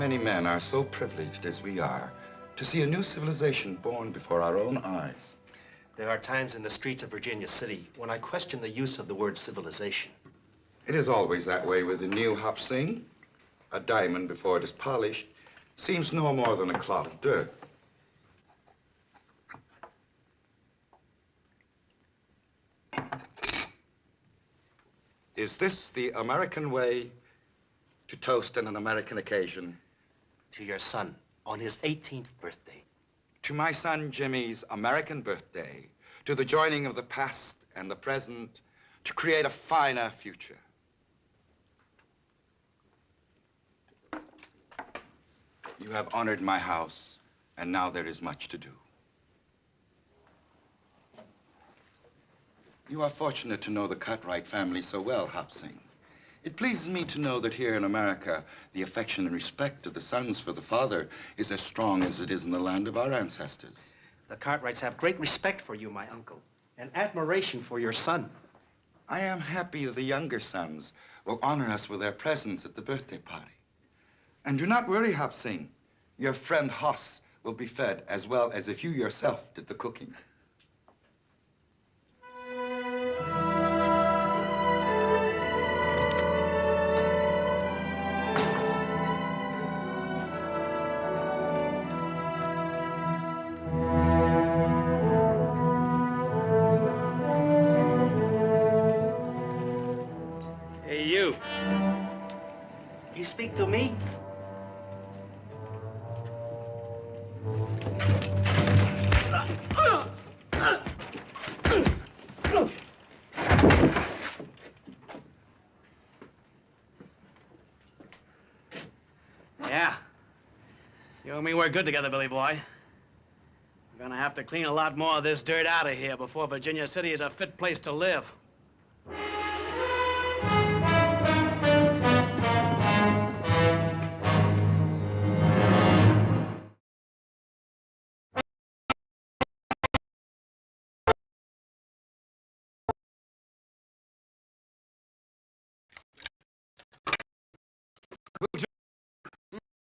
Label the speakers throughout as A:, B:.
A: many men are so privileged as we are to see a new civilization born before our own eyes.
B: There are times in the streets of Virginia City when I question the use of the word civilization.
A: It is always that way with the new Hop Sing. A diamond, before it is polished, seems no more than a clod of dirt. Is this the American way to toast on an American occasion?
B: To your son, on his 18th birthday.
A: To my son Jimmy's American birthday, to the joining of the past and the present, to create a finer future. You have honored my house, and now there is much to do. You are fortunate to know the Cartwright family so well, Hop Sing. It pleases me to know that here in America, the affection and respect of the sons for the father is as strong as it is in the land of our ancestors.
B: The Cartwrights have great respect for you, my uncle, and admiration for your son.
A: I am happy that the younger sons will honor us with their presence at the birthday party. And do not worry, Hop Sing. Your friend Hoss will be fed as well as if you yourself did the cooking.
B: Hey, you. You speak to me?
C: Yeah. You and me work good together, Billy boy. We're gonna have to clean a lot more of this dirt out of here before Virginia City is a fit place to live.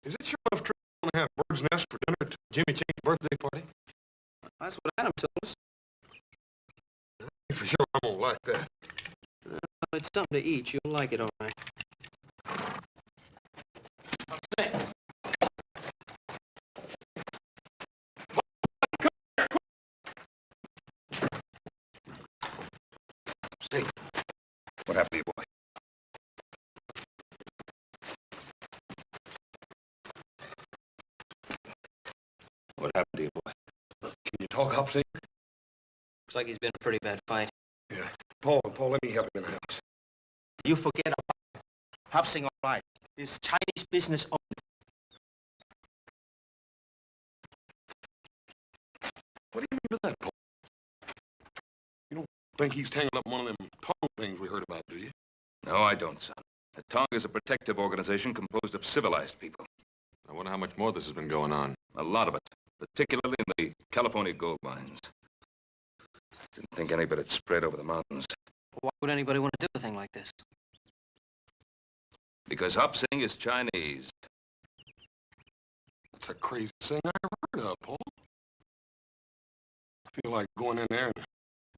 D: Is it sure enough true you want to have bird's nest for dinner at Jimmy Chain's birthday party?
E: That's what Adam told us.
D: For sure I won't like that.
E: It's something to eat. You'll like it all right.
A: Say, what happened to you, boy? What happened to you, boy?
D: Can you talk, Hop Sing?
E: Looks like he's been a pretty bad fight.
D: Yeah. Paul, let me help him in the house.
B: You forget about Hop Sing all right. It's Chinese business only.
D: What do you mean by that, Paul? You don't think he's tangled up in one of them tongue things we heard about, do you?
F: No, I don't, son. The Tong is a protective organization composed of civilized people.
D: I wonder how much more this has been going on.
F: A lot of it, particularly in the California gold mines. Didn't think any of it had spread over the mountains.
E: Why would anybody want to do a thing like this?
F: Because Hop Sing is Chinese.
D: That's a crazy thing I ever heard of, Paul. I feel like going in there and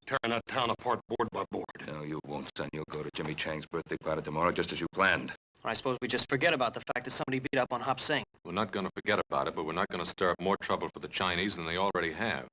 D: tearing that town apart board by board.
F: No, you won't, son. You'll go to Jimmy Chang's birthday party tomorrow just as you planned.
E: I suppose we just forget about the fact that somebody beat up on Hop Sing.
D: We're not going to forget about it, but we're not going to stir up more trouble for the Chinese than they already have.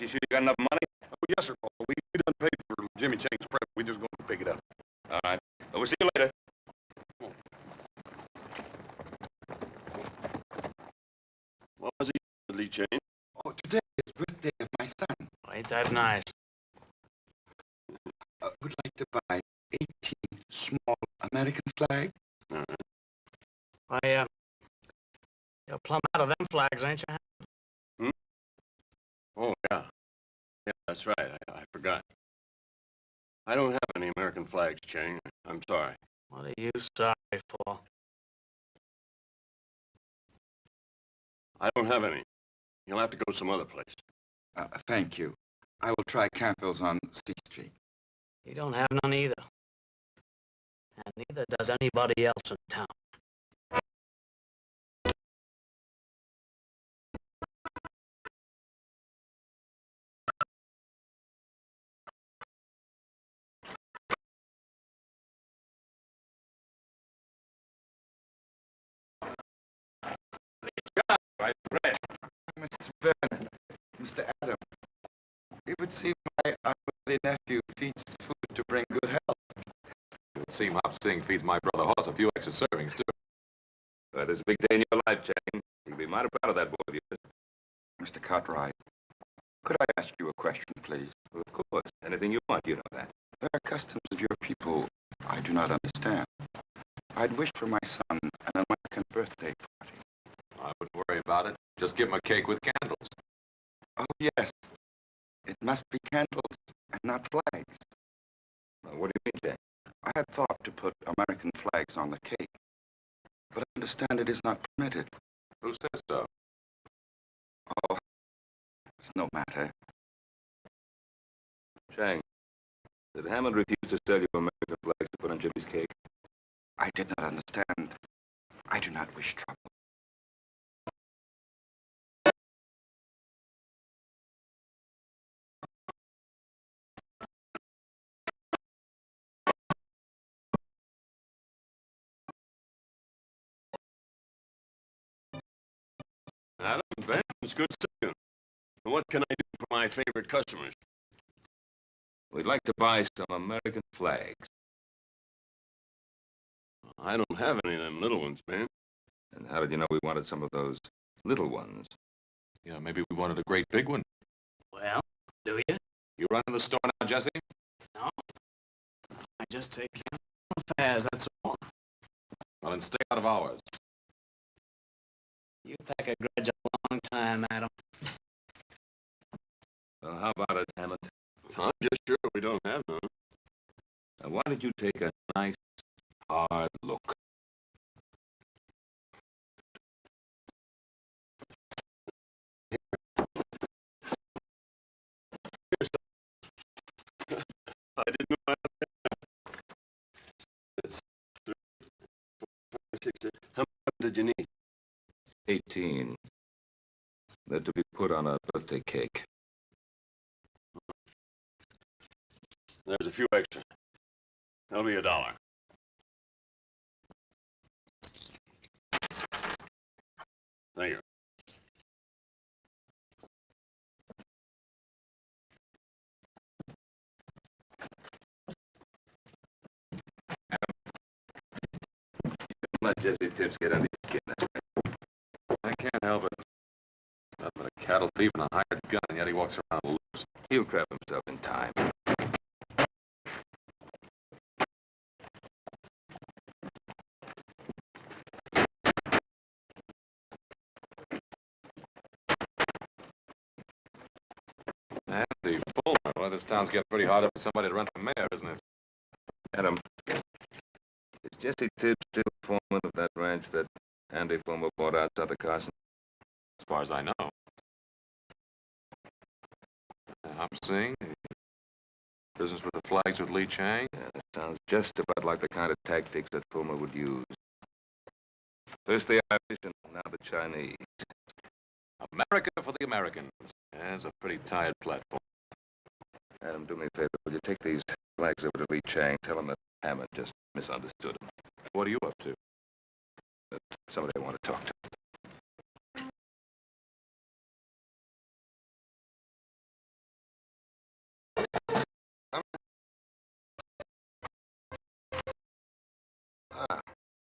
F: You sure you got enough money?
D: Oh, yes, sir, Paul. We done paid for Jimmy Chang's prep. We just going to pick it up.
F: All right. Well, we'll see you later.
D: What was he, Lee Chang?
A: Oh, today is the birthday of my son.
C: Ain't that nice?
A: Would like to buy 18 small American flags.
C: Your plumb out of them flags, ain't you?
G: Hmm? Oh, yeah. Yeah, that's right. I forgot. I don't have any American flags, Chang. I'm sorry.
C: What are you sorry for?
G: I don't have any. You'll have to go some other place.
A: Thank you. I will try Campbell's on C Street.
C: You don't have none either. And neither does anybody else in town.
G: Right, Red.
A: Mrs. Vernon, Mr. Adam, it would seem my unworthy nephew feeds food to bring good health.
H: It would seem Hop Sing feeds my brother Hoss a few extra servings, too.
F: But it's a big day in your life, Chang. You'll be mighty proud of that boy of yours.
A: Mr. Cartwright, could I ask you a question, please?
F: Well, of course. Anything you want, you know that.
A: There are customs of your people I do not understand. I'd wish for my son an American birthday party.
H: I wouldn't worry about it. Just give him a cake with candles.
A: Oh, yes. It must be candles and not flags.
F: What do you mean, Chang?
A: I had thought to put American flags on the cake, but I understand it is not permitted.
H: Who says so?
A: Oh, it's no matter.
F: Chang, did Hammond refuse to sell you American flags to put on Jimmy's cake?
A: I did not understand. I do not wish trouble.
G: Adam, Ben, it's good to see you. What can I do for my favorite customers?
F: We'd like to buy some American flags.
G: I don't have any of them little ones, Ben.
F: And how did you know we wanted some of those little ones?
H: Yeah, maybe we wanted a great big one.
C: Well, do you?
H: You run in the store now, Jesse?
C: No. I just take care of affairs, that's all.
H: Well, then stay out of ours.
C: You pack a grudge a long time, Adam.
F: Well, how about it, Hammond?
G: I'm just sure we don't have none.
F: Now, why don't you take a nice, hard look?
G: I didn't know I had. It's 3, 4, 6. How much did you need?
F: 18. They're to be put on a birthday cake.
G: There's a few extra. That'll be $1. Thank you.
F: Let Jesse Tibbs get under his skin.
H: I can't help it. Nothing but a cattle thief and a hired gun, and yet he walks around loose.
F: He'll crap himself in time.
H: Andy Fulmer. Well, this town's getting pretty hard up for somebody to run for mayor, isn't it?
F: Adam, is Jesse Tibbs still foreman of that ranch that Andy Fulmer bought outside of Carson?
H: As far as I know. I'm seeing business with the flags with Lee Chang.
F: Yeah, that sounds just about like the kind of tactics that Fulmer would use. First the Irish and now the Chinese.
H: America for the Americans. There's a pretty tired platform.
F: Adam, do me a favor. Will you take these flags over to Lee Chang? Tell him that Hammond just misunderstood him.
H: What are you up to?
F: That somebody I want to talk to.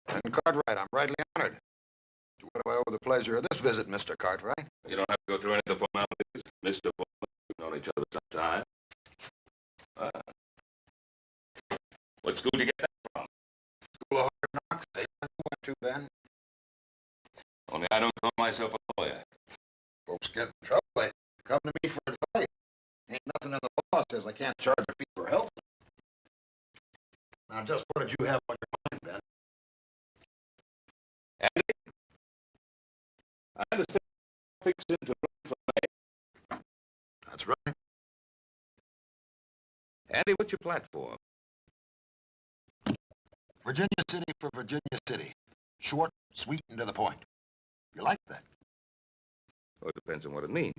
D: And Cartwright, I'm rightly honored. To what do I owe the pleasure of this visit, Mr. Cartwright?
F: You don't have to go through any of the formalities, Mr. Fulmer. We've known each other some time. What school did you get that from?
D: School of Hard Knocks. They went to, Ben.
F: Only I don't call myself a lawyer.
I: Folks get in trouble, they come to me for advice. Ain't nothing in the law says I can't charge a fee for help. Now, just what did you have on your mind, Ben?
F: Andy, I understand fix into for me.
I: That's right.
F: Andy, what's your platform?
I: Virginia City for Virginia City. Short, sweet, and to the point. You like that?
F: Well, it depends on what it means.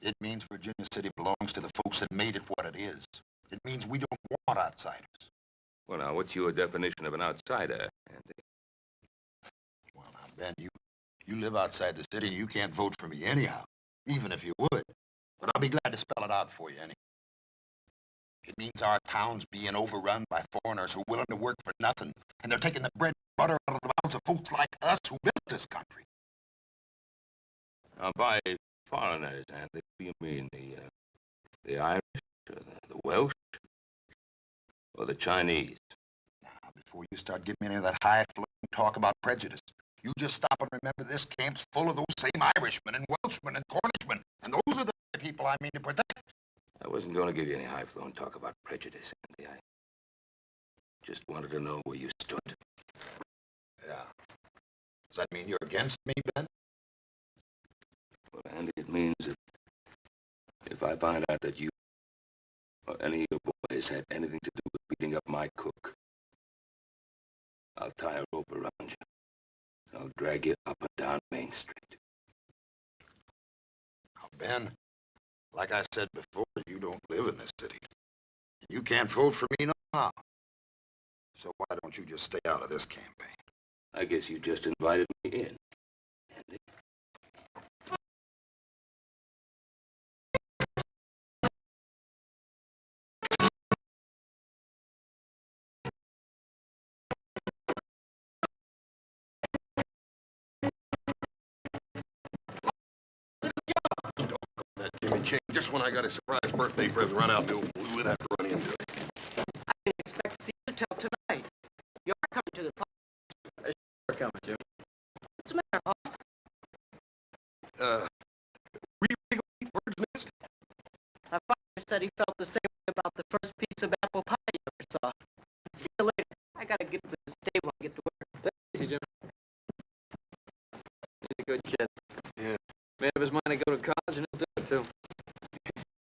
I: It means Virginia City belongs to the folks that made it what it is. It means we don't want outsiders.
F: Well, now, what's your definition of an outsider, Andy?
I: Well, now, Ben, you live outside the city and you can't vote for me anyhow, even if you would. But I'll be glad to spell it out for you anyhow. It means our town's being overrun by foreigners who are willing to work for nothing, and they're taking the bread and butter out of the mouths of folks like us who built this country.
F: Now, by foreigners, Andy, what do you mean? The Irish, or the Welsh, or the Chinese?
I: Now, before you start giving me any of that high-flown talk about prejudice, you just stop and remember this camp's full of those same Irishmen and Welshmen and Cornishmen, and those are the people I mean to protect.
F: I wasn't going to give you any high-flown talk about prejudice, Andy. I just wanted to know where you stood.
I: Yeah. Does that mean you're against me, Ben?
F: Well, Andy, it means that if I find out that you or any of your boys had anything to do with beating up my cook, I'll tie a rope around you. I'll drag you up and down Main Street.
I: Now, Ben, like I said before, you don't live in this city. You can't vote for me no how. So why don't you just stay out of this campaign?
F: I guess you just invited me in, Andy.
D: That Jimmy Chain, just when I got a surprise birthday present right out there, we'd have to run into it.
E: I didn't expect to see you till tonight. You are coming to the party. Sure coming, Jim. What's the matter, Hoss?
D: We really gonna eat bird's nest?
E: My father said he felt the same way about the first piece of apple pie he ever saw. See you later. I gotta get to the stable and get to work. Take it easy, Jim. He's a good kid.
D: Yeah.
E: Made up his mind to go to college and he'll do it, too.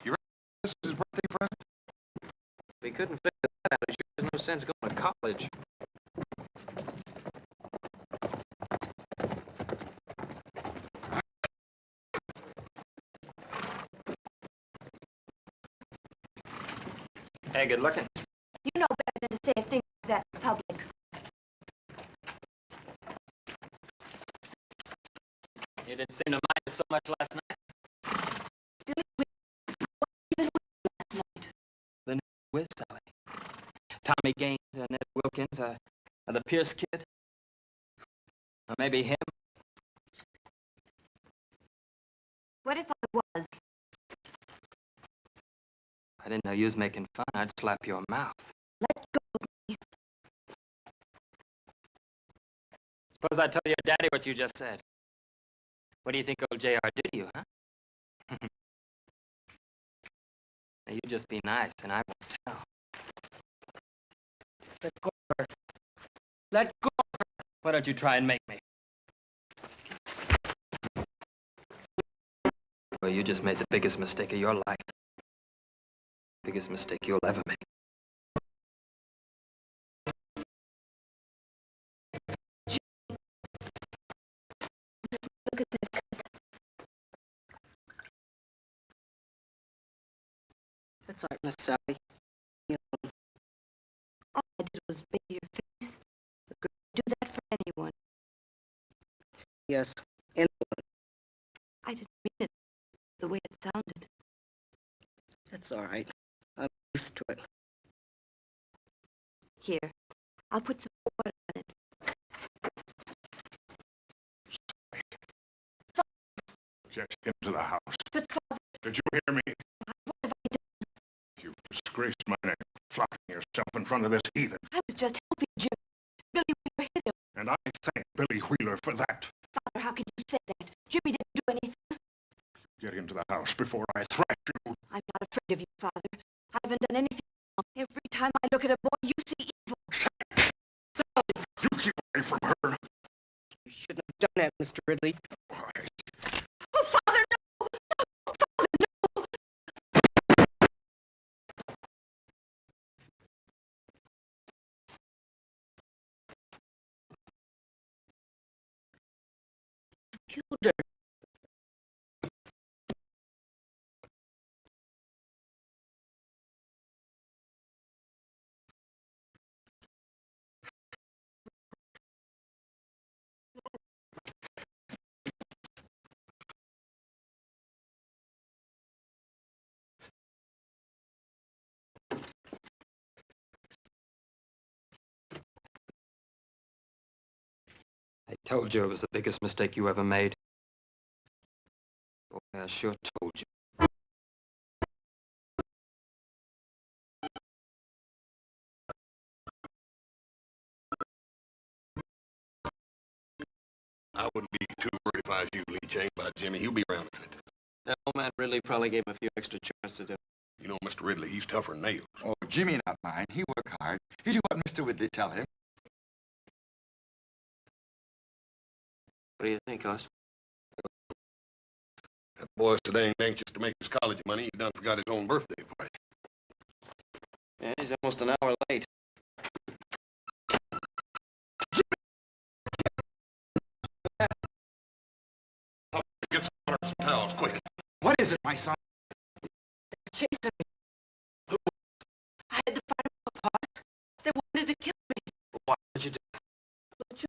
D: You reckon this is his birthday present?
E: If he couldn't figure that out, he sure has no sense going to college. Hey, good looking.
J: You know better than to say a thing like that in public.
E: You didn't seem to mind it so much last night.
J: Even last night.
E: The new with Sally. Tommy Gaines, Ned Wilkins, the Pierce kid. Or maybe him.
J: What if I was?
E: I didn't know you was making fun. I'd slap your mouth.
J: Let go of me.
E: Suppose I told your daddy what you just said. What do you think old J.R. did to you, huh? Now, you just be nice, and I won't tell. Let go of her. Let go of her. Why don't you try and make me? Well, you just made the biggest mistake of your life. Biggest mistake you'll ever make.
J: Look at that cut.
E: That's all right, Miss Sally. You know,
J: All I did was bathe your face. A girl would do that for anyone.
E: yes, anyone.
J: I didn't mean it the way it sounded.
E: That's all right. I'm used to it.
J: Here, I'll put some water on it.
D: Just into the house.
J: But Father,
D: Did you hear me?
J: what have I done?
D: You've disgraced my name, flaunting yourself in front of this heathen.
J: I was just helping Jim. Billy Wheeler hit him.
D: And I thank Billy Wheeler for that.
J: Father, how can say that. Jimmy didn't do anything.
D: Get into the house before I thrash you.
J: I'm not afraid of you, Father. I haven't done anything wrong. Every time I look at a boy, you see evil.
E: Sally!
D: You keep away from her.
E: You shouldn't have done that, Mr. Ridley.
D: Why?
J: Oh, Father, no! No, Father, no!
E: Killed her.
K: I told you it was the biggest mistake you ever made. Boy, I sure told you.
D: I wouldn't be too worried if I was you, Lee Chang, about Jimmy. He'll be around in a minute.
K: That old man Ridley probably gave him a few extra chores to do.
D: You know, Mr. Ridley, he's tougher than nails.
A: Oh, Jimmy not mine. He work hard. He do what Mr. Ridley tell him.
K: What do you think, Hoss?
D: That boy's so dang anxious to make his college money, he done forgot his own birthday party.
K: Yeah, he's almost an hour late.
D: Get some water and some towels, quick.
A: What is it, my son?
E: They're chasing me.
D: Who?
E: I had to fight them off, Hoss. They wanted to kill me.
K: What did you do?
E: Don't you?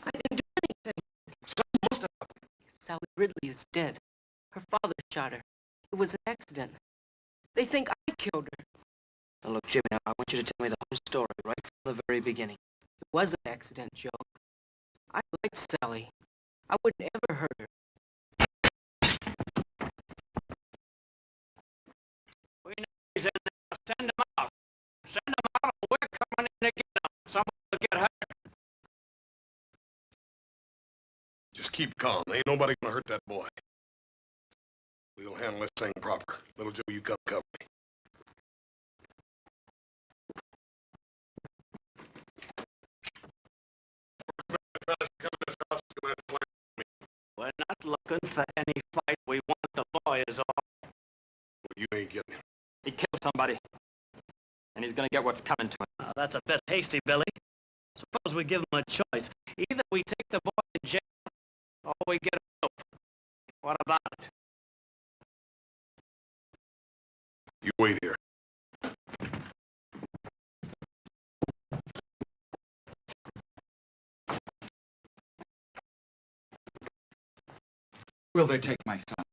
E: I didn't do anything.
D: Someone must have.
E: Sally Ridley is dead. Her father shot her. It was an accident. They think I killed her.
K: Now, look, Jimmy, I want you to tell me the whole story, right from the very beginning.
E: It was an accident, Joe. I liked Sally. I wouldn't ever hurt her.
C: We know he's in there. Send him out. Send him out, or we're coming in to get him. Someone will get hurt.
D: Just keep calm. Ain't nobody gonna hurt that boy. We'll handle this thing proper. Little Joe, you come cover me.
C: We're not looking for any fight. We want the boy is all.
D: You ain't getting him.
K: He killed somebody. And he's gonna get what's coming to him.
C: Now, that's a bit hasty, Billy. Suppose we give him a choice. Either we take the boy to jail, or we get a rope. What about it?
D: You wait here.
A: Will they take my son?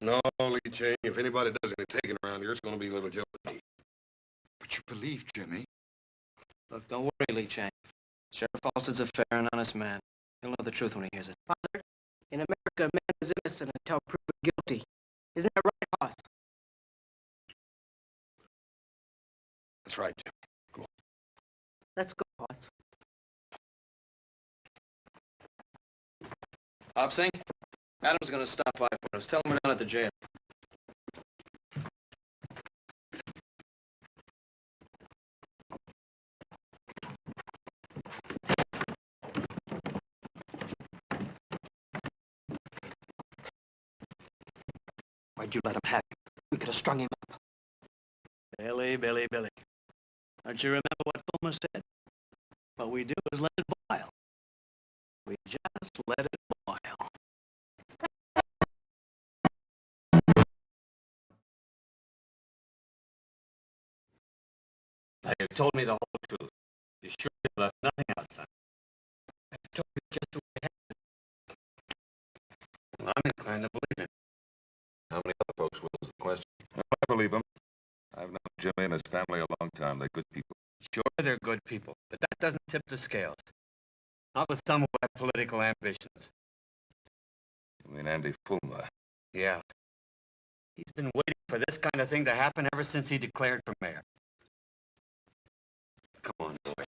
D: No, Lee Chang, if anybody does any taking around here, it's gonna be little Joe and me.
A: But you believe Jimmy?
K: Look, don't worry, Lee Chang. Sheriff Halstead's a fair and honest man. He'll know the truth when he hears it.
E: Father, in America, a man is innocent until proven guilty. Isn't that right, Hoss?
D: That's right, Jim. Go on.
E: Let's go, Hoss.
K: Hop Sing, Adam's gonna stop by for us. Tell him we're down at the jail. Why'd you let him have him? We could have strung him up.
C: Billy, Billy, Billy. Don't you remember what Fulmer said? What we do is let it boil. We just let it boil.
G: Now, you told me the whole truth. You sure you left nothing out, son?
E: I told you just what happened.
G: Well, I'm inclined to believe it.
H: How many other folks will is the question? Oh, I believe them. I've known Jimmy and his family a long time. They're good people.
G: Sure, they're good people, but that doesn't tip the scales. Not with some who have political ambitions.
H: You mean Andy Fulmer?
G: Yeah. He's been waiting for this kind of thing to happen ever since he declared for mayor. Come on, boy.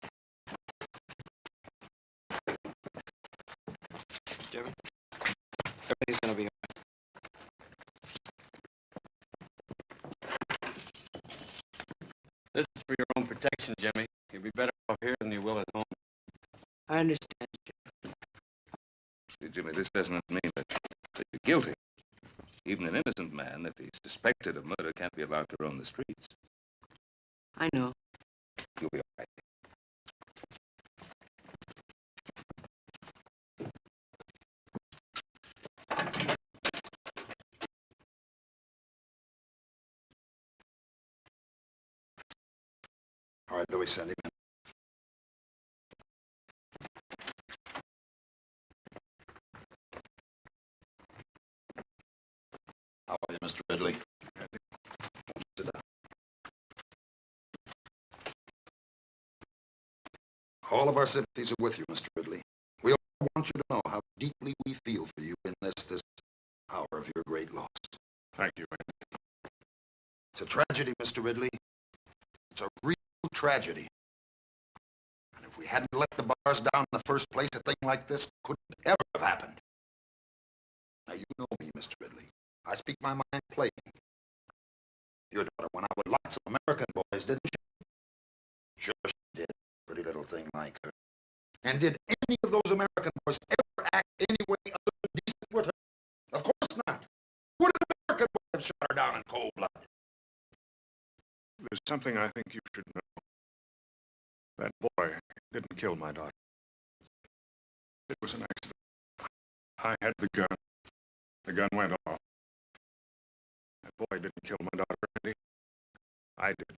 K: Jimmy? He's gonna be all right. This is for your own protection, Jimmy. You'll be better off here than you will at home.
E: I understand, Jim.
F: See, Jimmy, this doesn't mean that you're guilty. Even an innocent man, if he's suspected of murder, can't be allowed to roam the streets.
E: I know.
F: You'll be all right.
I: All right, Louis, send him in. How are you, Mr. Ridley? Sit down. All of our sympathies are with you, Mr. Ridley. We all want you to know how deeply we feel for you in this hour of your great loss.
D: Thank you, Andy.
I: It's a tragedy, Mr. Ridley. It's a real tragedy. And if we hadn't let the bars down in the first place, a thing like this couldn't ever have happened. Now, you know me, Mr. Ridley. I speak my mind plain. Your daughter went out with lots of American boys, didn't she? Sure she did. Pretty little thing like her. And did any of those American boys ever act any way other than decent with her? Of course not. Would an American boy have shot her down in cold blood?
D: There's something I think you should know. That boy didn't kill my daughter. It was an accident. I had the gun. The gun went off. That boy didn't kill my daughter, Andy. I did.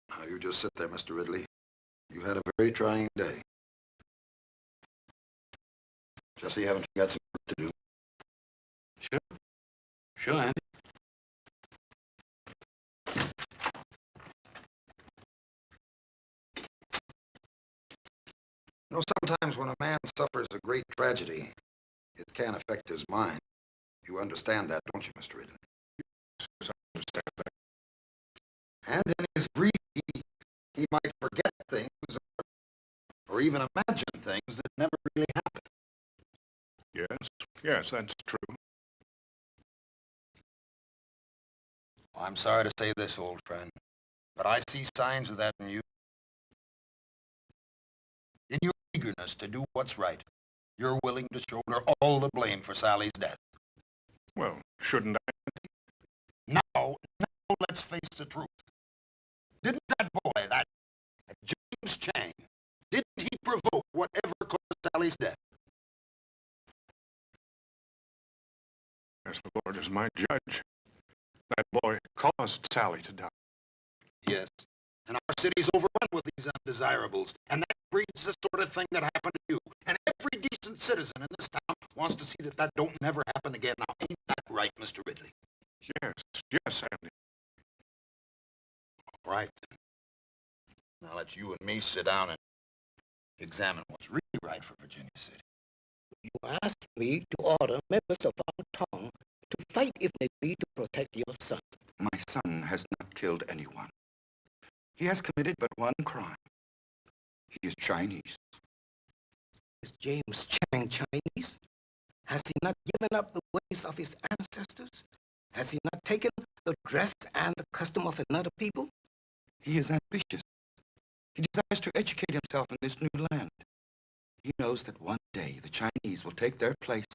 I: Now, you just sit there, Mr. Ridley. You had a very trying day. Jesse, haven't you got some work to do?
C: Sure. Sure, Andy.
I: You know, sometimes when a man suffers a great tragedy, it can affect his mind. You understand that, don't you, Mr. Ridley?
D: Yes, I understand that.
I: And in his grief, he might forget things or even imagine things that never really happened.
D: Yes, that's true.
I: I'm sorry to say this, old friend, but I see signs of that in you. In your eagerness to do what's right, you're willing to shoulder all the blame for Sally's death.
D: Well, shouldn't I?
I: Now, let's face the truth. Didn't that boy, that James Chang, didn't he provoke whatever caused Sally's death?
D: As the Lord is my judge, that boy caused Sally to die.
I: Yes. And our city's overrun with these undesirables, and that breeds the sort of thing that happened to you. And every decent citizen in this town wants to see that that don't never happen again. Now, ain't that right, Mr. Ridley?
D: Yes, Andy.
I: All right, then. Now let you and me sit down and examine what's really right for Virginia City.
L: You asked me to order members of our town to fight if need be to protect your son.
A: My son has not killed anyone. He has committed but one crime. He is Chinese.
L: Is James Chang Chinese? Has he not given up the ways of his ancestors? Has he not taken the dress and the custom of another people?
A: He is ambitious. He desires to educate himself in this new land. He knows that one day the Chinese will take their place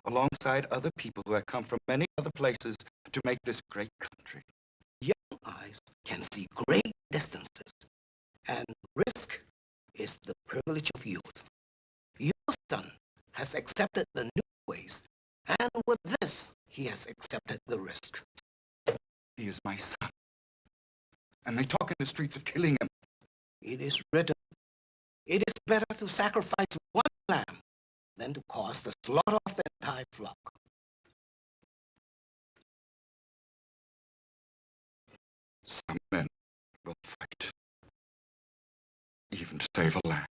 A: alongside other people who have come from many other places to make this great country.
L: Young eyes can see great distances, and risk is the privilege of youth. Your son has accepted the new ways, and with this, he has accepted the risk.
A: He is my son. And they talk in the streets of killing him.
L: It is written, it is better to sacrifice one lamb than to cause the slaughter of the entire flock.
A: Some men will fight, even to save a lamb.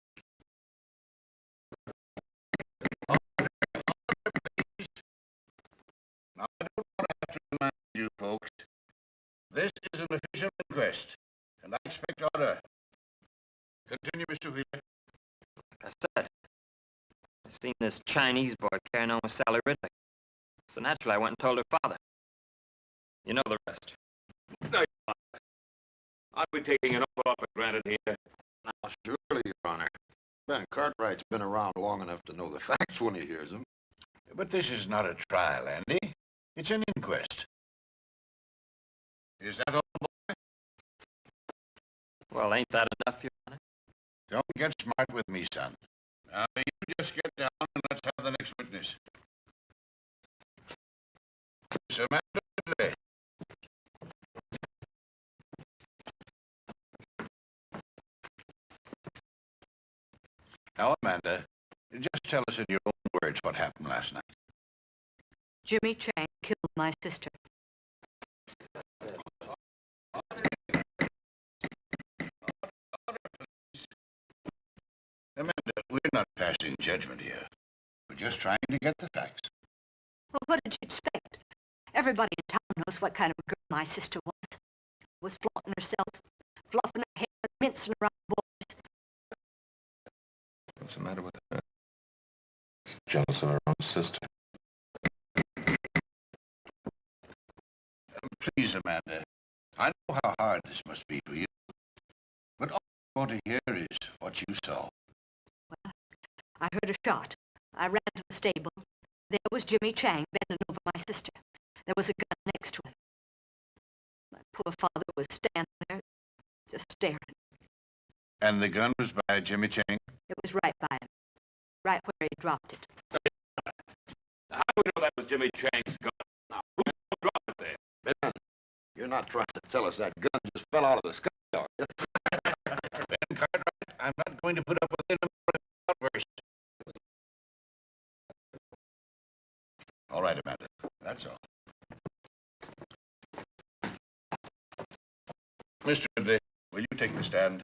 M: Now, I don't want to have to remind you folks. This is an official inquest, and I expect order. Continue, Mr. Wheeler.
K: Like I said, I've seen this Chinese boy carry carrying on with Sally Ridley. So naturally, I went and told her father. You know the rest.
G: No, Your Honor. Aren't we taking an awful lot for granted here?
I: Now, surely, Your Honor. Ben Cartwright's been around long enough to know the facts when he hears them.
M: But this is not a trial, Andy. It's an inquest. Is that all, boy?
K: Well, ain't that enough, Your Honor?
M: Don't get smart with me, son. Now, you just get down and let's have the next witness. Samantha Ridley. Now, Amanda, just tell us in your own words what happened last night.
J: Jimmy Chang killed my sister.
M: Amanda, we're not passing judgment here. We're just trying to get the facts.
J: Well, what did you expect? Everybody in town knows what kind of a girl my sister was. Was flaunting herself, fluffing her hair, mincing around boys.
H: What's the matter with her? She's jealous of her own sister.
M: Please, Amanda, I know how hard this must be for you. But all I want to hear is what you saw.
J: Well, I heard a shot. I ran to the stable. There was Jimmy Chang bending over my sister. There was a gun next to him. My poor father was standing there, just staring.
M: And the gun was by Jimmy Chang?
J: It was right by him, right where he dropped it.
G: How do we know that was Jimmy Chang's gun? Now, who dropped it there?
I: Ben, you're not trying to tell us that gun just fell out of the sky, are you?
M: Ben Cartwright, I'm not going to put up with it outburst. All right, Amanda, that's all. Mr. Ridley, will you take the stand?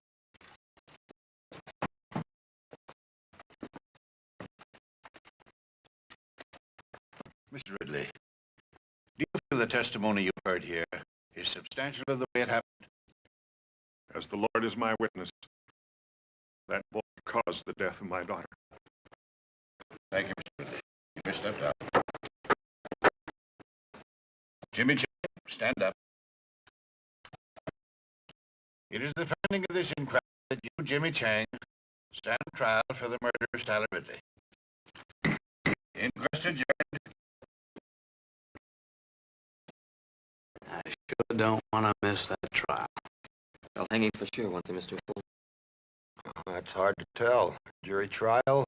M: Mr. Ridley, do you feel the testimony you've heard here is substantial of the way it happened?
D: As the Lord is my witness, that boy caused the death of my daughter.
M: Thank you, Mr. Ridley. You may step down. Jimmy Chang, stand up. It is the finding of this inquiry that you, Jimmy Chang, stand trial for the murder of Sally Ridley. Inquest adjourned.
C: I sure don't want to miss that trial.
K: They'll hang him for sure, won't they, Mr. Full?
I: That's hard to tell. Jury trial?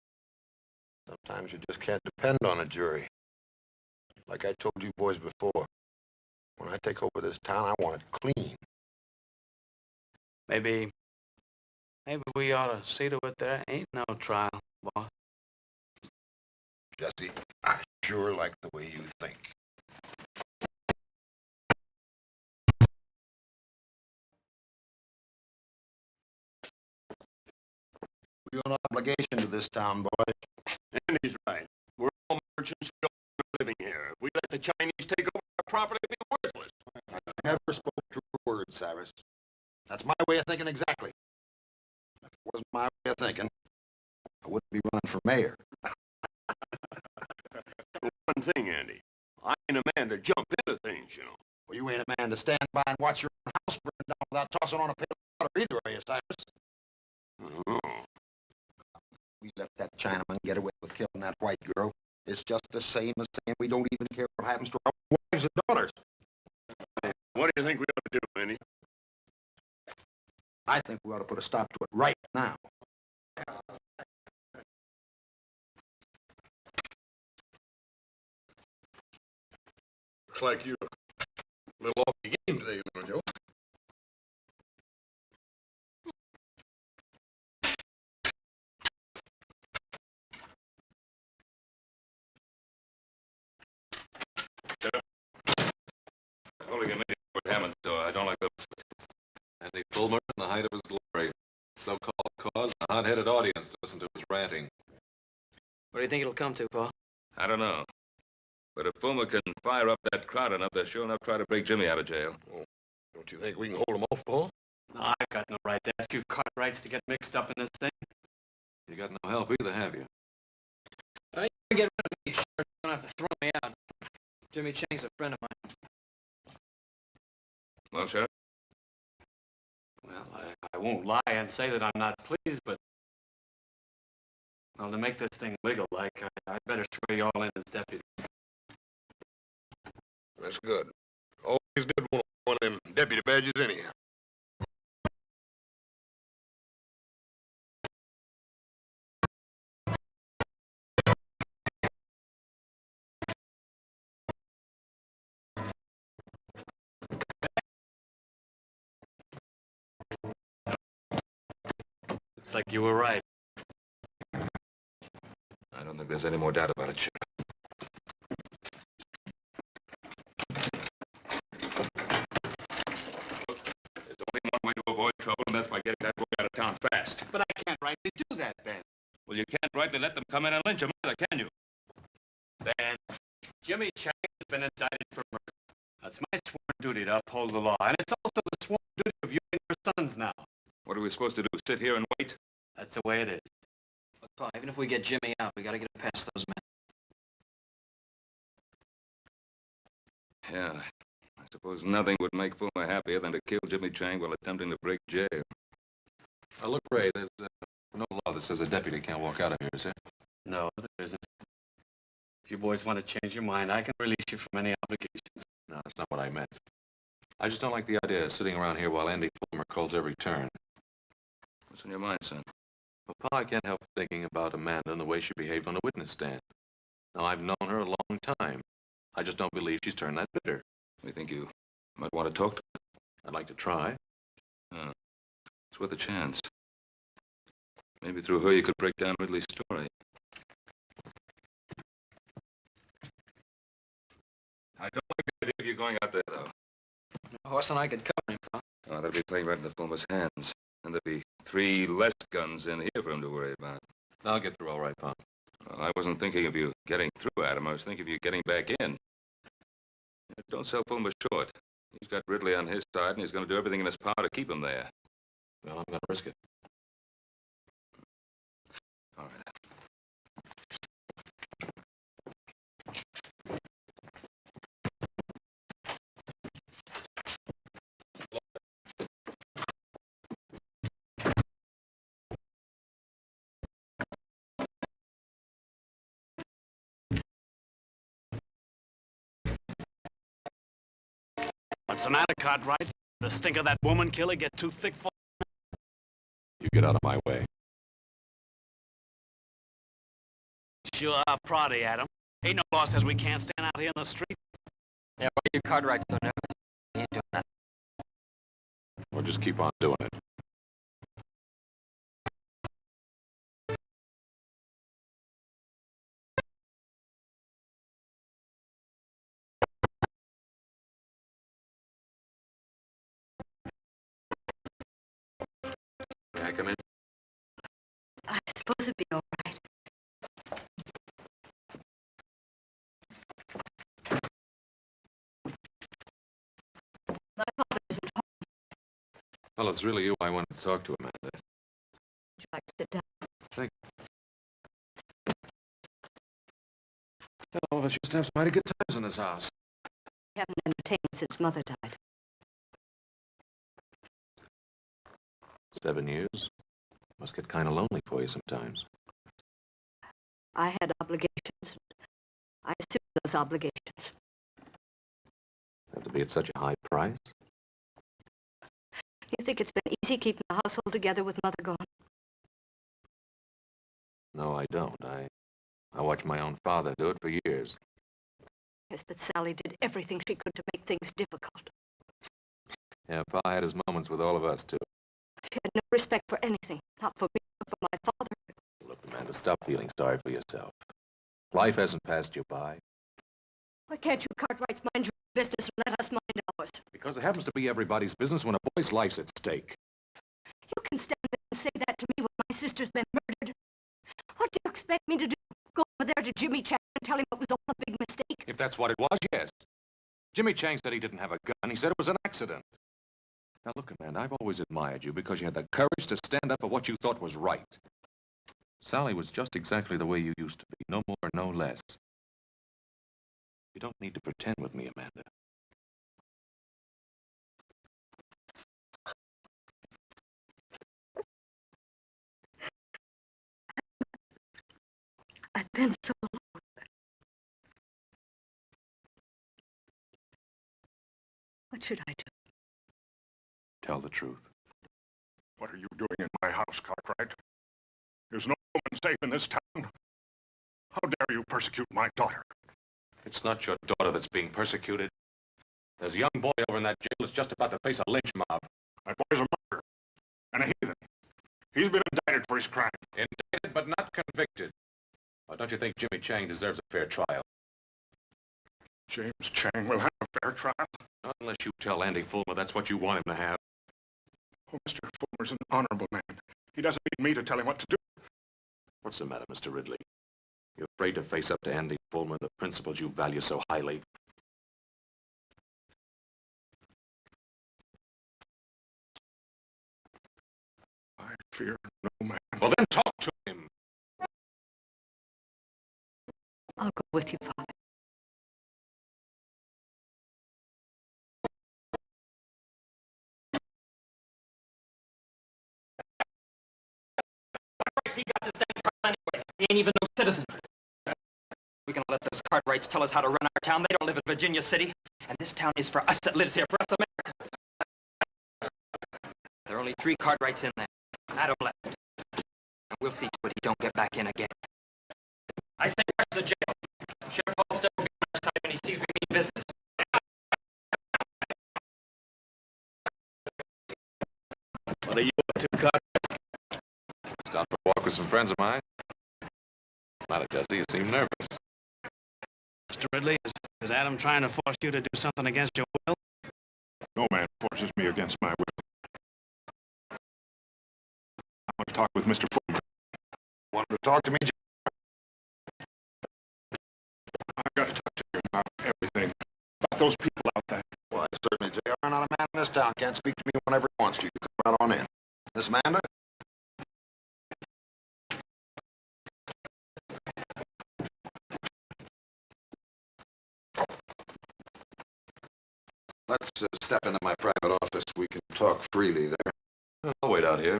I: Sometimes you just can't depend on a jury. Like I told you boys before, when I take over this town, I want it clean.
C: Maybe we ought to see to it there ain't no trial, boss.
I: Jesse, I sure like the way you think. We owe an obligation to this town, boy.
G: And he's right. We're all merchants living here. If we let the Chinese take over our property, it'd be worthless.
I: I never spoke true words, Cyrus. That's my way of thinking exactly. If it wasn't my way of thinking, I wouldn't be running for mayor.
G: One thing, Andy. I ain't a man to jump into things, you know.
I: Well, you ain't a man to stand by and watch your own house burn down without tossing on a pail of water either, are you, Cyrus?
G: Oh.
I: We let that Chinaman get away with killing that white girl. It's just the same as saying we don't even care what happens to our wives and daughters.
G: What do you think we ought to do, Andy?
I: I think we ought to put a stop to it right now.
M: Looks like you're a little off the game today, Little Joe.
G: Holding a meeting for Hammond, so I don't like the...
H: Andy Fulmer in the height of his glory. So-called cause, and a hot-headed audience to listen to his ranting.
K: What do you think it'll come to, Paul?
F: I don't know. But if Fulmer can fire up that crowd enough, they'll sure enough try to break Jimmy out of jail.
I: Oh, don't you think we can hold him off, Paul?
C: No, I've got no right to ask you Cartwrights to get mixed up in this thing.
H: You got no help either, have you?
L: You get rid of me, sure.
K: Jimmy Chang's a friend of mine.
G: Well, Sheriff?
N: Well, I won't lie and say that I'm not pleased, but... Well, to make this thing legal-like, I'd better swear you all in as deputy.
D: That's good. Always did want one of them deputy badges anyhow.
N: Looks like you were right.
G: I don't think there's any more doubt about it, Sheriff. There's only one way to avoid trouble, and that's by getting that boy out of town fast.
M: But I can't rightly do that, Ben.
G: Well, you can't rightly let them come in and lynch him either, can you?
N: Ben, Jimmy Chang has been indicted for murder. That's my sworn duty to uphold the law, and it's also the sworn duty of you and your sons now.
G: What are we supposed to do, sit here and wait?
N: That's the way it is.
K: But, Pa, even if we get Jimmy out, we gotta get him past those men.
G: Yeah. I suppose nothing would make Fulmer happier than to kill Jimmy Chang while attempting to break jail.
H: Now, look, Ray, there's no law that says a deputy can't walk out of here, is there?
N: No, there isn't. If you boys want to change your mind, I can release you from any obligations.
H: No, that's not what I meant. I just don't like the idea of sitting around here while Andy Fulmer calls every turn.
G: What's on your mind, son?
H: Well, Pa, I can't help thinking about Amanda and the way she behaved on the witness stand. Now, I've known her a long time. I just don't believe she's turned that bitter.
G: You think you might want to talk to her?
H: I'd like to try.
G: Oh, it's worth a chance. Maybe through her you could break down Ridley's story. I don't like the idea of you going out there, though.
K: A horse and I could cover him, Pa.
G: Oh, that'll be playing right into Fulmer's hands. And there'll be 3 less guns in here for him to worry about.
H: I'll get through all right, Pa.
G: Well, I wasn't thinking of you getting through, Adam. I was thinking of you getting back in. Don't sell Fulmer short. He's got Ridley on his side, and he's going to do everything in his power to keep him there.
H: Well, I'm going to risk it.
G: All right.
C: What's the matter, Cartwright? The stink of that woman killer get too thick for...
H: You get out of my way.
C: Sure are proddy, Adam. Ain't no law says we can't stand out here in the street.
K: Yeah, why are you Cartwright so nervous? He ain't doing nothing.
H: Well, just keep on doing it. May I come in?
J: I suppose it'd be all right. My father isn't home.
H: Well, it's really you I wanted to talk to, Amanda.
J: Would you like to sit down?
H: Thank you. All of us used to have some mighty good times in this house.
J: We haven't entertained since Mother died.
H: 7 years. Must get kind of lonely for you sometimes.
J: I had obligations. I assumed those obligations.
H: Have to be at such a high price?
J: You think it's been easy keeping the household together with Mother gone?
H: No, I don't. I watched my own father do it for years.
J: Yes, but Sally did everything she could to make things difficult.
H: Yeah, Pa had his moments with all of us, too.
J: She had no respect for anything. Not for me, but for my father.
H: Look, Amanda, stop feeling sorry for yourself. Life hasn't passed you by.
J: Why can't you Cartwrights mind your business and let us mind ours?
H: Because it happens to be everybody's business when a boy's life's at stake.
J: You can stand there and say that to me when my sister's been murdered. What do you expect me to do? Go over there to Jimmy Chang and tell him it was all a big mistake?
H: If that's what it was, yes. Jimmy Chang said he didn't have a gun. He said it was an accident. Now, look, Amanda, I've always admired you because you had the courage to stand up for what you thought was right. Sally was just exactly the way you used to be, no more, no less. You don't need to pretend with me, Amanda.
J: I've been so alone. What should I do?
H: Tell the truth.
D: What are you doing in my house, Cartwright? There's no woman safe in this town. How dare you persecute my daughter?
H: It's not your daughter that's being persecuted. There's a young boy over in that jail that's just about to face a lynch mob.
D: That boy's a murderer and a heathen. He's been indicted for his crime.
H: Indicted but not convicted. Why, don't you think Jimmy Chang deserves a fair trial?
D: James Chang will have a fair trial.
H: Not unless you tell Andy Fulmer that's what you want him to have.
D: Oh, Mr. Fulmer's an honorable man. He doesn't need me to tell him what to do.
H: What's the matter, Mr. Ridley? You're afraid to face up to Andy Fulmer, the principles you value so highly?
D: I fear no man.
H: Well, then talk to him.
J: I'll go with you, Father.
K: He got to stand trial anyway. He ain't even no citizen. We can let those Cartwrights tell us how to run our town. They don't live in Virginia City. And this town is for us that lives here, for us Americans. There are only 3 Cartwrights in there. Adam left. And we'll see to it he don't get back in again. I say rush the jail. Sheriff Halstead will be on our side when he sees we mean business.
H: What are you up to, Cartwright? Out for a walk with some friends of mine. What's the matter, Jesse? You seem nervous.
C: Mr. Ridley, is Adam trying to force you to do something against your will?
D: No man forces me against my will. I want to talk with Mr. Fulmer.
I: Want to talk to me, Jim?
D: I've got to talk to you about everything. About those people out there.
I: Why, certainly, J.R. Not a man in this town can't speak to me whenever he wants to. You come right on in. Miss Amanda? Let's step into my private office. We can talk freely there.
H: I'll wait out here.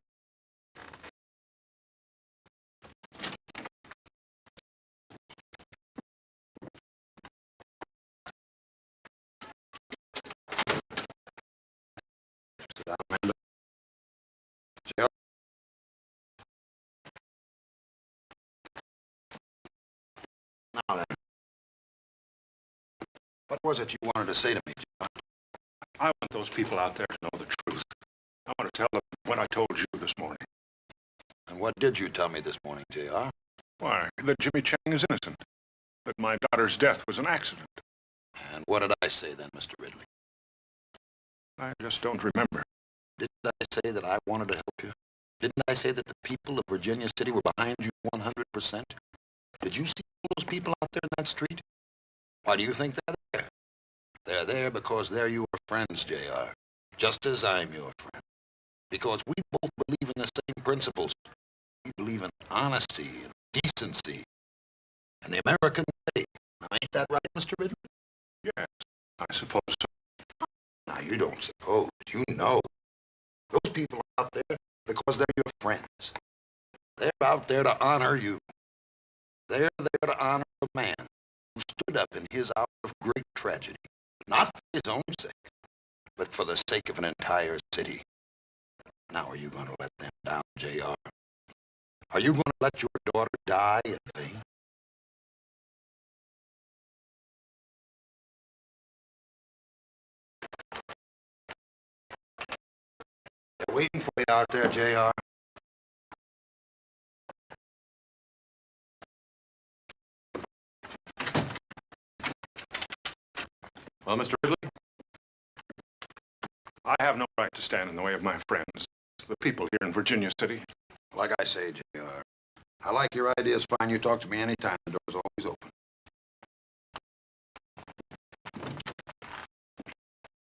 I: Sit down, Amanda. Jill? Now then. What was it you wanted to say to me, Jill?
D: I want those people out there to know the truth. I want to tell them what I told you this morning.
I: And what did you tell me this morning, J.R.?
D: Why, that Jimmy Chang is innocent. That my daughter's death was an accident.
I: And what did I say then, Mr. Ridley?
D: I just don't remember.
I: Didn't I say that I wanted to help you? Didn't I say that the people of Virginia City were behind you 100%? Did you see all those people out there in that street? Why do you think they're there? They're there because they're your friends, J.R. Just as I'm your friend. Because we both believe in the same principles. We believe in honesty and decency and the American way. Now, ain't that right, Mr. Ridley?
D: Yes, I suppose so.
I: Now, you don't suppose. You know. Those people are out there because they're your friends. They're out there to honor you. They're there to honor the man who stood up in his hour of great tragedy. Not for his own sake, but for the sake of an entire city. Now, are you going to let them down, J.R.? Are you going to let your daughter die in vain? They're waiting for you out there, J.R.
H: Well, Mr. Ridley?
D: I have no right to stand in the way of my friends, the people here in Virginia City.
I: Like I say, J.R., I like your ideas fine. You talk to me anytime. The door's always open.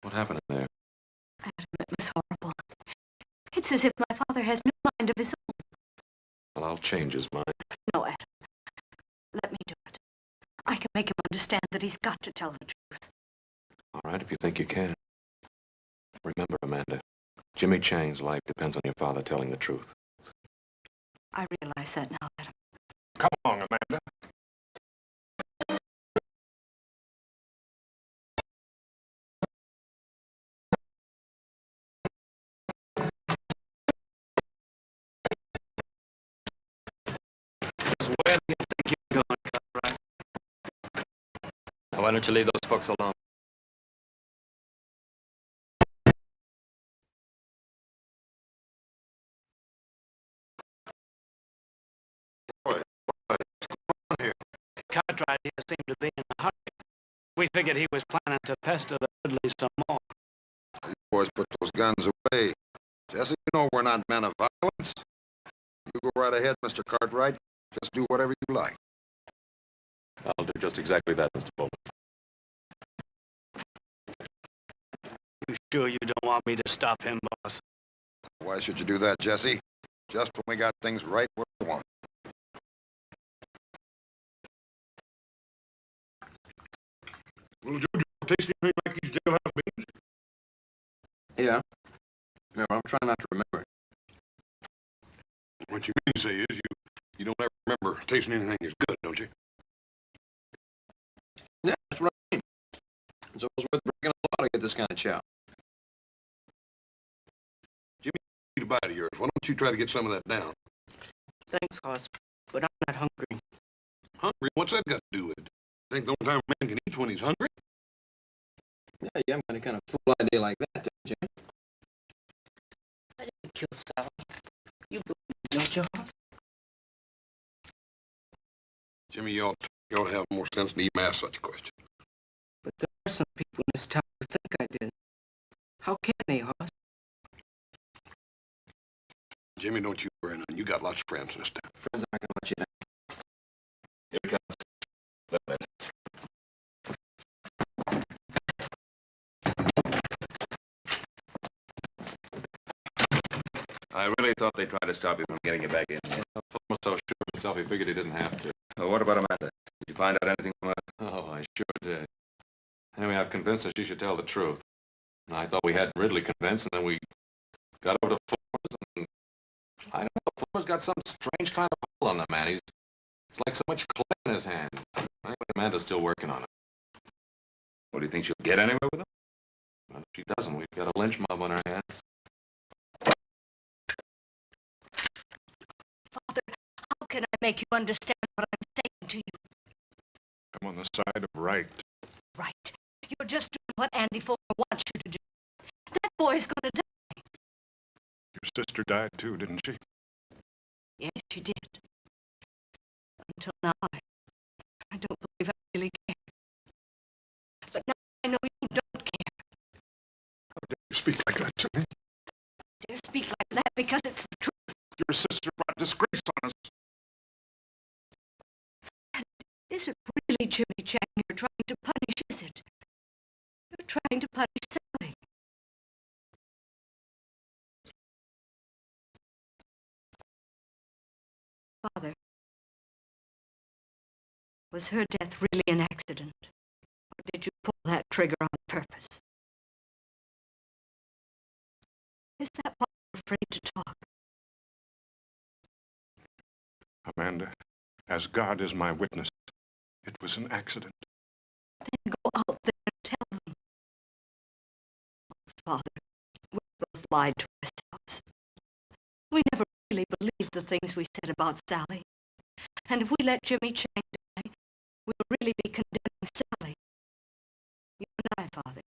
H: What happened in there?
J: Adam, it was horrible. It's as if my father has no mind of his own.
H: Well, I'll change his mind.
J: No, Adam. Let me do it. I can make him understand that he's got to tell the truth.
H: All right, if you think you can. Remember, Amanda, Jimmy Chang's life depends on your father telling the truth.
J: I realize that now, Adam.
D: Come along, Amanda.
K: Where do you think you're going, Cartwright? Now, why don't you leave those folks alone?
C: Cartwright here seemed to be in a hurry. We figured he was planning to pester the Ridleys some more.
I: You boys put those guns away. Jesse, you know we're not men of violence. You go right ahead, Mr. Cartwright. Just do whatever you like.
H: I'll do just exactly that, Mr. Bowman.
C: You sure you don't want me to stop him, boss?
I: Why should you do that, Jesse? Just when we got things right where we want.
D: Well, Joe, taste anything like these jailhouse beans?
K: Yeah. No, I'm trying not to remember.
D: What you mean to say is you don't ever remember tasting anything that's good, don't you?
K: Yeah, that's what I mean. It's always worth breaking a law to get this kind of chow.
D: Jimmy, eat a bite of yours. Why don't you try to get some of that down?
E: Thanks, Hoss, but I'm not hungry.
D: Hungry? What's that got to do with it? Think the only time a man can eat when he's hungry?
K: Yeah, you haven't got any kind of fool idea like that, don't you?
E: I didn't kill Sally. You believe me, don't you, Hoss?
D: Jimmy, you ought to have more sense than even ask such a question.
E: But there are some people in this town who think I did. How can they, Hoss?
D: Jimmy, don't you worry none. You got lots of friends in this town.
K: Friends aren't gonna let you down.
G: Here he comes. Look at it. I really thought they'd try to stop you from getting you back in.
H: Fulmer was so sure of himself he figured he didn't have to.
G: Well, what about Amanda? Did you find out anything from her?
H: Oh, I sure did. Anyway, I've convinced her she should tell the truth. And I thought we had Ridley convinced, and then we got over to Fulmer's, and I don't know, Fulmer's got some strange kind of hold on the man. It's like so much clay in his hands. Anyway, Amanda's still working on it.
G: What, do you think she'll get anywhere with him?
H: Well, if she doesn't, we've got a lynch mob on our hands.
J: Father, how can I make you understand what I'm saying to you?
D: I'm on the side of right.
J: Right. You're just doing what Andy Fulmer wants you to do. That boy's gonna die.
D: Your sister died too, didn't she?
J: Yes, she did. Until now, I don't believe I really care. But now I know you don't care.
D: How dare you speak like that to me?
J: I dare speak like that because it's the truth.
D: Your sister brought disgrace on us.
J: And is it really Jimmy Chang you're trying to punish, is it? You're trying to punish Sally. Father, was her death really an accident? Or did you pull that trigger on purpose? Is that why you're afraid to talk?
D: Amanda, as God is my witness, it was an accident.
J: Then go out there and tell them. Father, we both lied to ourselves. We never really believed the things we said about Sally. And if we let Jimmy Chang die, we'll really be condemning Sally. You and I, Father,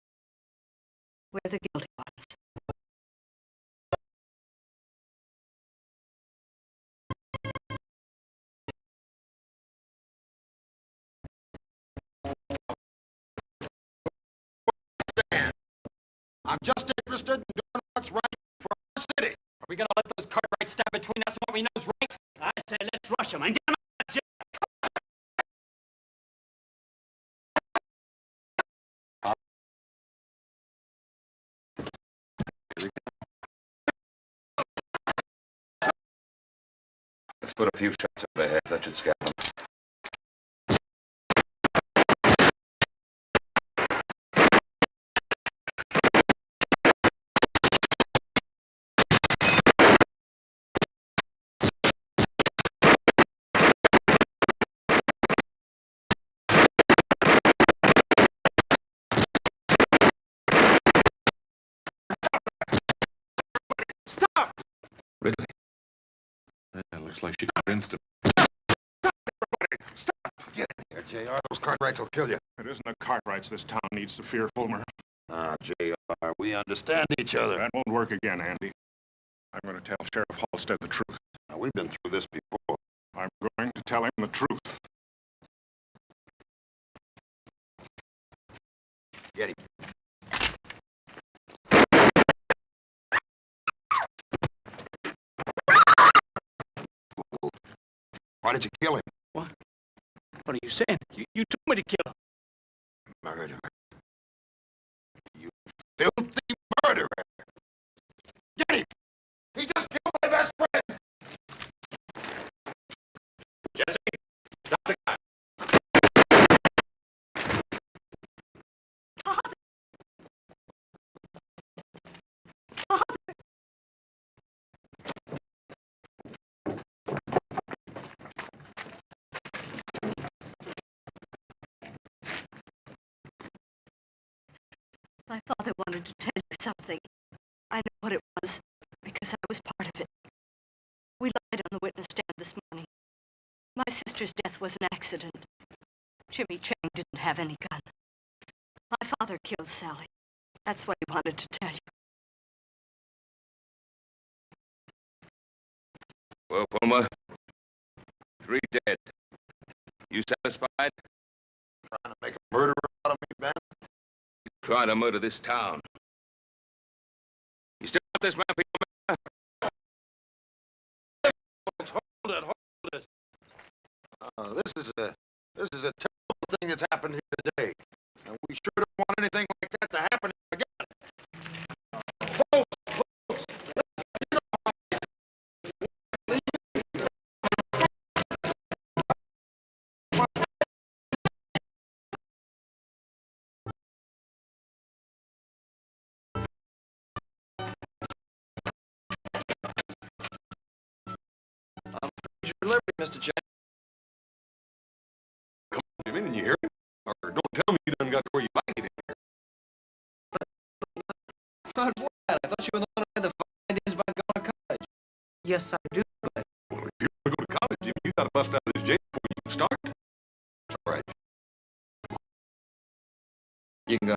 J: we're the guilty ones.
I: I'm just interested in doing what's right for our city.
K: Are we gonna let those Cartwrights stand between us and what we know is right?
C: I say let's rush him and get him out of jail.
G: Let's put a few shots over their heads. That should scare them.
H: Looks like she convinced him.
I: Stop! Get in here, J.R. Those Cartwrights will kill you.
D: It isn't the Cartwrights this town needs to fear, Fulmer.
I: Ah, J.R., we understand each other.
D: That won't work again, Andy. I'm going to tell Sheriff Halstead the truth.
I: Now, we've been through this before.
D: I'm going to tell him the truth.
I: Get him. Why did you kill him?
C: What? What are you saying? You told me to kill him.
I: Murderer. You filthy murderer. Get him! He just killed my best friend!
H: Jesse, stop the gun.
J: My father wanted to tell you something. I know what it was, because I was part of it. We lied on the witness stand this morning. My sister's death was an accident. Jimmy Chang didn't have any gun. My father killed Sally. That's what he wanted to tell you.
G: Well, Fulmer, 3 dead. You satisfied?
I: Trying to make a murderer out of me, Ben?
G: Trying to murder this town. You still got this man for your man?
I: Hold it. This is a terrible thing that's happened here today. And we sure don't want anything like that to happen again. Folks,
K: Your liberty, Mr. Chang.
H: Come on, Jimmy, didn't you hear him? Or don't tell me you done got to where you like it in here.
K: But what? I thought you were the one who had the fine ideas about going to college. Yes, I do, but...
H: Well, if you want to go to college, Jimmy, you got to bust out of this jail before you can start. It's all right.
K: You can go.